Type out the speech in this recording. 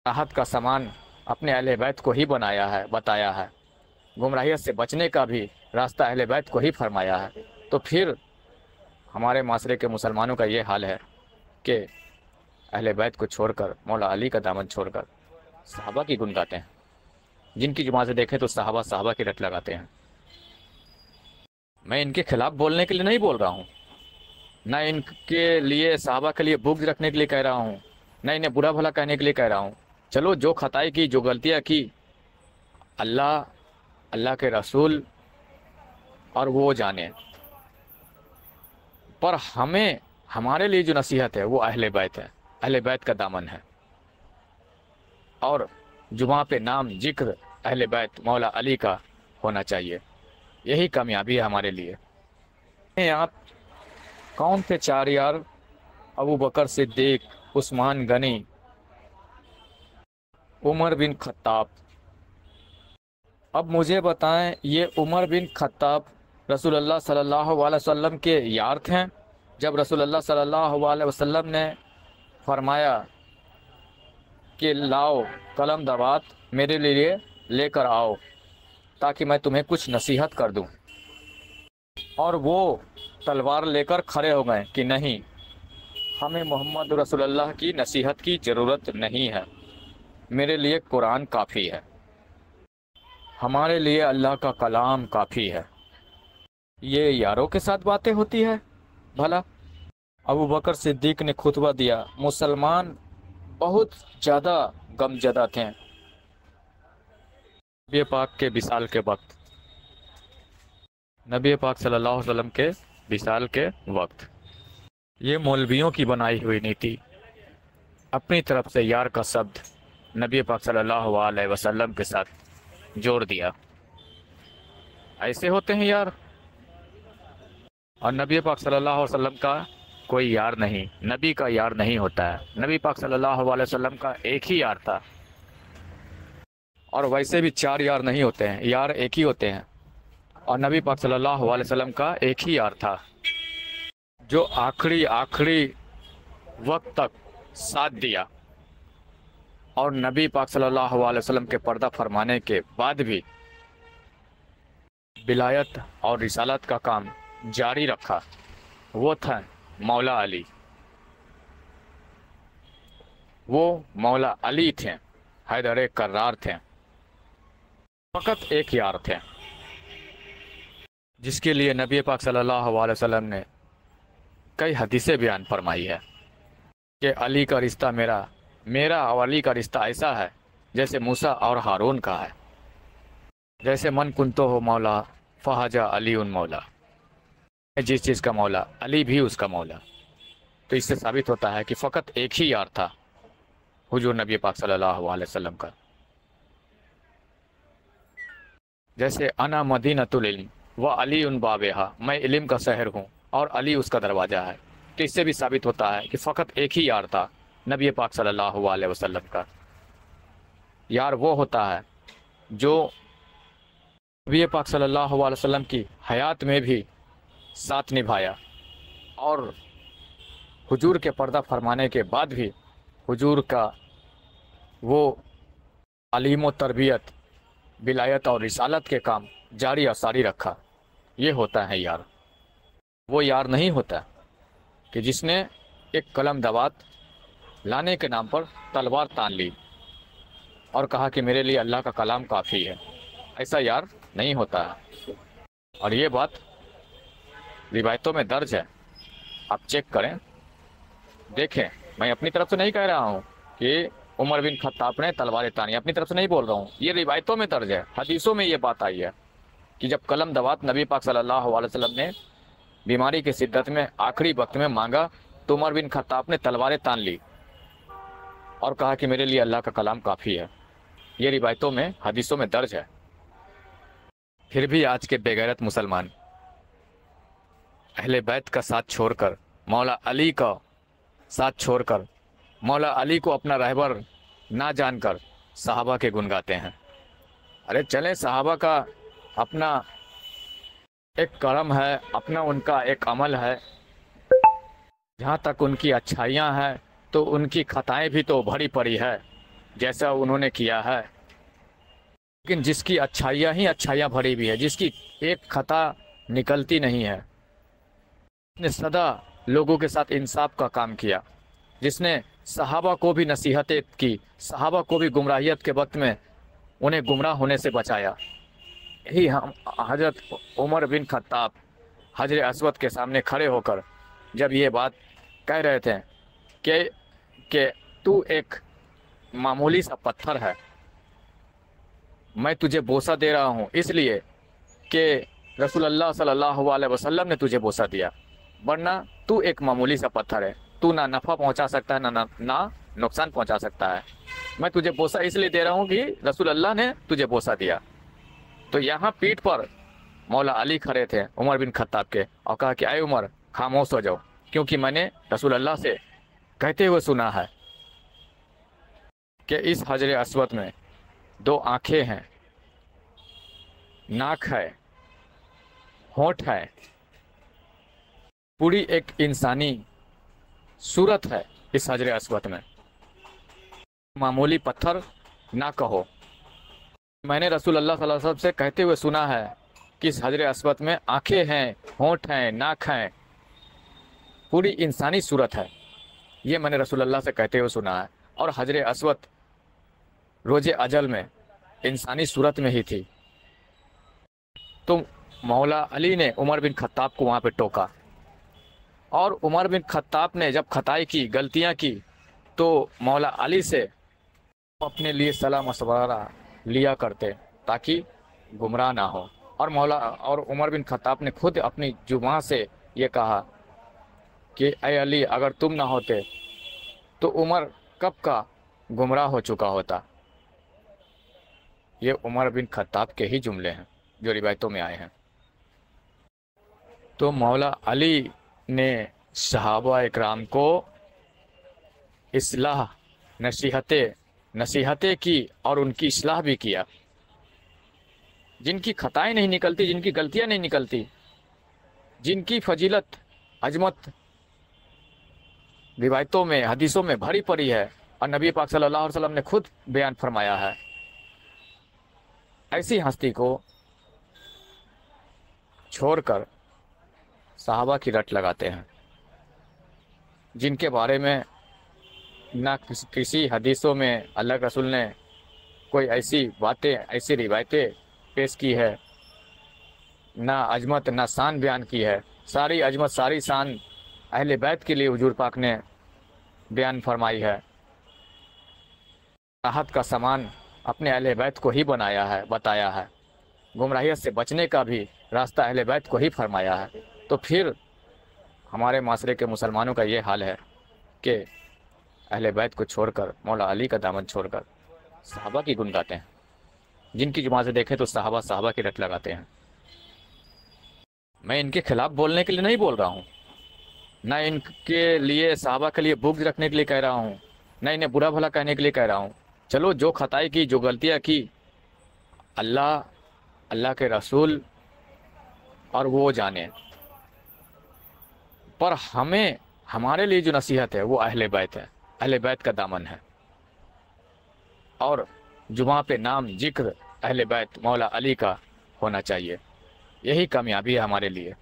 राहत का सामान अपने अहले बैत को ही बनाया है, बताया है। गुमराहियत से बचने का भी रास्ता अहले बैत को ही फरमाया है। तो फिर हमारे माशरे के मुसलमानों का ये हाल है कि अहले बैत को छोड़कर, मौला अली का दामन छोड़कर सहाबा की गुन गाते हैं। जिनकी जुबान से देखें तो सहाबा सहाबा की रट लगाते हैं। मैं इनके खिलाफ बोलने के लिए नहीं बोल रहा हूँ, ना इनके लिए सहाबा के लिए बुग़्ज़ रखने के लिए कह रहा हूँ, ना इन्हें बुरा भला कहने के लिए कह रहा हूँ। चलो जो खताएं की, जो गलतियाँ की, अल्लाह, अल्लाह के रसूल और वो जाने। पर हमें, हमारे लिए जो नसीहत है वो अहले बैत है, अहले बैत का दामन है। और जुबां पे नाम जिक्र अहले बैत मौला अली का होना चाहिए। यही कामयाबी है हमारे लिए। आप कौन थे चार यार? अबू बकर सिद्दीक, उस्मान गनी, उमर बिन खत्ताब। अब मुझे बताएं, ये उमर बिन खत्ताब रसूलुल्लाह सल्लल्लाहु अलैहि वसल्लम के यार थे? जब रसूलुल्लाह सल्लल्लाहु अलैहि वसल्लम ने फरमाया कि लाओ कलम दवात मेरे लिए लेकर आओ ताकि मैं तुम्हें कुछ नसीहत कर दूं, और वो तलवार लेकर खड़े हो गए कि नहीं, हमें मोहम्मद रसूलुल्लाह की नसीहत की ज़रूरत नहीं है, मेरे लिए कुरान काफ़ी है, हमारे लिए अल्लाह का कलाम काफ़ी है। ये यारों के साथ बातें होती है भला? अबू बकर सिद्दीक ने खुतबा दिया। मुसलमान बहुत ज़्यादा गमज़दा थे। नबी पाक के विसाल के वक्त, नबी पाक सल्लल्लाहु अलैहि वसल्लम के विसाल के वक्त, ये मौलवियों की बनाई हुई नीति, अपनी तरफ से यार का शब्द नबी पाक सल्लल्लाहु अलैहि वसल्लम के साथ जोड़ दिया। ऐसे होते हैं यार। और नबी पाक सल्लल्लाहु अलैहि वसल्लम का कोई यार नहीं, नबी का यार नहीं होता है। नबी पाक सल्लल्लाहु अलैहि वसल्लम का एक ही यार था। और वैसे भी चार यार नहीं होते हैं, यार एक ही होते हैं। और नबी पाक सल्लल्लाहु अलैहि वसल्लम का एक ही यार था जो आखिरी वक्त तक साथ दिया। और नबी पाक सल्लल्लाहु अलैहि वसल्लम के पर्दा फरमाने के बाद भी विलायत और रिसालत का काम जारी रखा। वो था मौला अली। वो मौला अली थे, हैदर कर्रार थे। फ़कत एक यार थे जिसके लिए नबी पाक सल्लल्लाहु अलैहि वसल्लम ने कई हदीसें बयान फरमाई है कि अली का रिश्ता मेरा और अली का रिश्ता ऐसा है जैसे मूसा और हारून का है। जैसे मन कुंतो हो मौला फ़हाजा अली उन मौला, जिस चीज़ का मौला अली भी उसका मौला। तो इससे साबित होता है कि फ़कत एक ही यार था हुजूर नबी पाक सल्लल्लाहु अलैहि वसल्लम का। जैसे अना मदीनतुल इल्म व अली उन बाबेहा, मैं इल्म का शहर हूँ और अली उसका दरवाज़ा है। तो इससे भी साबित होता है कि फ़कत एक ही यार था नबी पाक सल्लल्लाहु अलैहि वसल्लम का। यार वो होता है जो नबी पाक सल्लल्लाहु अलैहि वसल्लम की हयात में भी साथ निभाया और हुजूर के पर्दा फरमाने के बाद भी हुजूर का वो तालीम व तरबियत, विलायत और रिसालत के काम जारी और सारी रखा। ये होता है यार। वो यार नहीं होता कि जिसने एक कलम दवात लाने के नाम पर तलवार तान ली और कहा कि मेरे लिए अल्लाह का कलाम काफ़ी है। ऐसा यार नहीं होता है। और ये बात रिवायतों में दर्ज है, आप चेक करें, देखें। मैं अपनी तरफ से नहीं कह रहा हूँ कि उमर बिन खत्ताब ने तलवारें तानी, अपनी तरफ से नहीं बोल रहा हूँ। ये रिवायतों में दर्ज है, हदीसों में ये बात आई है कि जब कलम दवात नबी पाक सल्लल्लाहु अलैहि वसल्लम ने बीमारी की शिद्दत में आखिरी वक्त में मांगा तो उमर बिन खत्ताब ने तलवारें तान ली और कहा कि मेरे लिए अल्लाह का कलाम काफ़ी है। ये रिवायतों में, हदीसों में दर्ज है। फिर भी आज के बेगैरत मुसलमान अहले बैत का साथ छोड़कर, मौला अली का साथ छोड़कर, मौला अली को अपना रहबर ना जानकर सहाबा के गुण गाते हैं। अरे चलें, सहाबा का अपना एक करम है, अपना उनका एक अमल है। जहाँ तक उनकी अच्छाइयाँ हैं तो उनकी खताएं भी तो भरी पड़ी है। جیسا انہوں نے کیا ہے، لیکن جس کی اچھائیاں ہی اچھائیاں بھری بھی ہے، جس کی ایک خطا نکلتی نہیں ہے، جس نے سدا لوگوں کے ساتھ انصاف کا کام کیا، جس نے صحابہ کو بھی نصیحتیں کی، صحابہ کو بھی گمراہیت کے وقت میں انہیں گمراہ ہونے سے بچایا، یہی ہم حضرت عمر بن خطاب حجر اسود کے سامنے کھڑے ہو کر جب یہ بات کہہ رہے تھے کہ کہ تو ایک معمولی سا پتھر ہے، میں تجھے بوسہ دے رہا ہوں اس لیے کہ رسول اللہ صلی اللہ علیہ وسلم نے تجھے بوسہ دیا، ورنہ تو ایک معمولی سا پتھر ہے، تو نہ نفع پہنچا سکتا ہے نہ نقصان پہنچا سکتا ہے، میں تجھے بوسہ اس لیے دے رہا ہوں کہ رسول اللہ نے تجھے بوسہ دیا۔ تو یہاں پیٹھ پر مولا علی کھڑے تھے عمر بن خطاب کے، اور کہا کہ اے عمر خاموش ہو جاؤ، کیونکہ میں نے رسول اللہ سے کہتے ہوئے سنا ہے کہ اس حجر اسود میں 2 آنکھیں ہیں، ناک ہے، ہونٹ ہے، پوری ایک انسانی صورت ہے اس حجر اسود میں، معمولی پتھر نہ کہو۔ میں نے رسول اللہ صلی اللہ علیہ وسلم سے کہتے ہوئے سنا ہے کہ اس حجر اسود میں آنکھیں ہیں، ہونٹ ہیں، ناک ہیں، پوری انسانی صورت ہے، یہ میں نے رسول اللہ سے کہتے ہوئے سنا ہے، اور حجر اسود روز اجل میں انسانی صورت میں ہی تھی۔ تو مولا علی نے عمر بن خطاب کو وہاں پہ ٹوکا، اور عمر بن خطاب نے جب خطائی کی، غلطیاں کی، تو مولا علی سے اپنے لیے صلاح مشورہ لیا کرتے تاکہ گمراہ نہ ہو، اور عمر بن خطاب نے خود اپنی زبان سے یہ کہا کہ اے علی اگر تم نہ ہوتے تو عمر کب کا گمراہ ہو چکا ہوتا۔ یہ عمر بن خطاب کے ہی جملے ہیں جو روایتوں میں آئے ہیں۔ تو مولا علی نے صحابہ اکرام کو اصلاح نصیحتیں کی اور ان کی اصلاح بھی کیا، جن کی خطائیں نہیں نکلتی، جن کی غلطیاں نہیں نکلتی، جن کی فضیلت عظمت روایتوں میں حدیثوں میں بھری پڑی ہے اور نبی پاک صلی اللہ علیہ وسلم نے خود بیان فرمایا ہے، ایسی ہستی کو چھوڑ کر صحابہ کی رٹ لگاتے ہیں، جن کے بارے میں نہ کسی حدیثوں میں اللہ کے رسول نے کوئی ایسی باتیں، ایسی روایتیں پیش کی ہے، نہ عظمت نہ شان بیان کی ہے۔ ساری عظمت ساری شان اہل بیت کے لیے حضور پاک نے بیان فرمائی ہے، راحت کا سامان اپنے اہل بیت کو ہی بتایا ہے، گمراہیت سے بچنے کا بھی راستہ اہل بیت کو ہی فرمایا ہے۔ تو پھر ہمارے معاشرے کے مسلمانوں کا یہ حال ہے کہ اہل بیت کو چھوڑ کر، مولا علی کا دامن چھوڑ کر صحابہ کی گن گاتے ہیں، جن کی زبان سے دیکھیں تو صحابہ کی رٹ لگاتے ہیں۔ میں ان کے خلاف بولنے کے لیے نہیں بول رہا ہوں، نہ ان کے لیے صحابہ کے لیے بغض رکھنے کے لیے کہہ رہا ہوں، نہ انہیں برا بھلا کہنے کے لیے کہہ رہا ہوں۔ چلو جو خطائی کی، جو غلطیاں کی، اللہ کے رسول اور وہ جانے، پر ہمارے لیے جو نصیحت ہے وہ اہل بیت ہے، اہل بیت کا دامن ہے، اور جمعہ پہ نام ذکر اہل بیت مولا علی کا ہونا چاہیے، یہی کامیابی ہے ہمارے لیے۔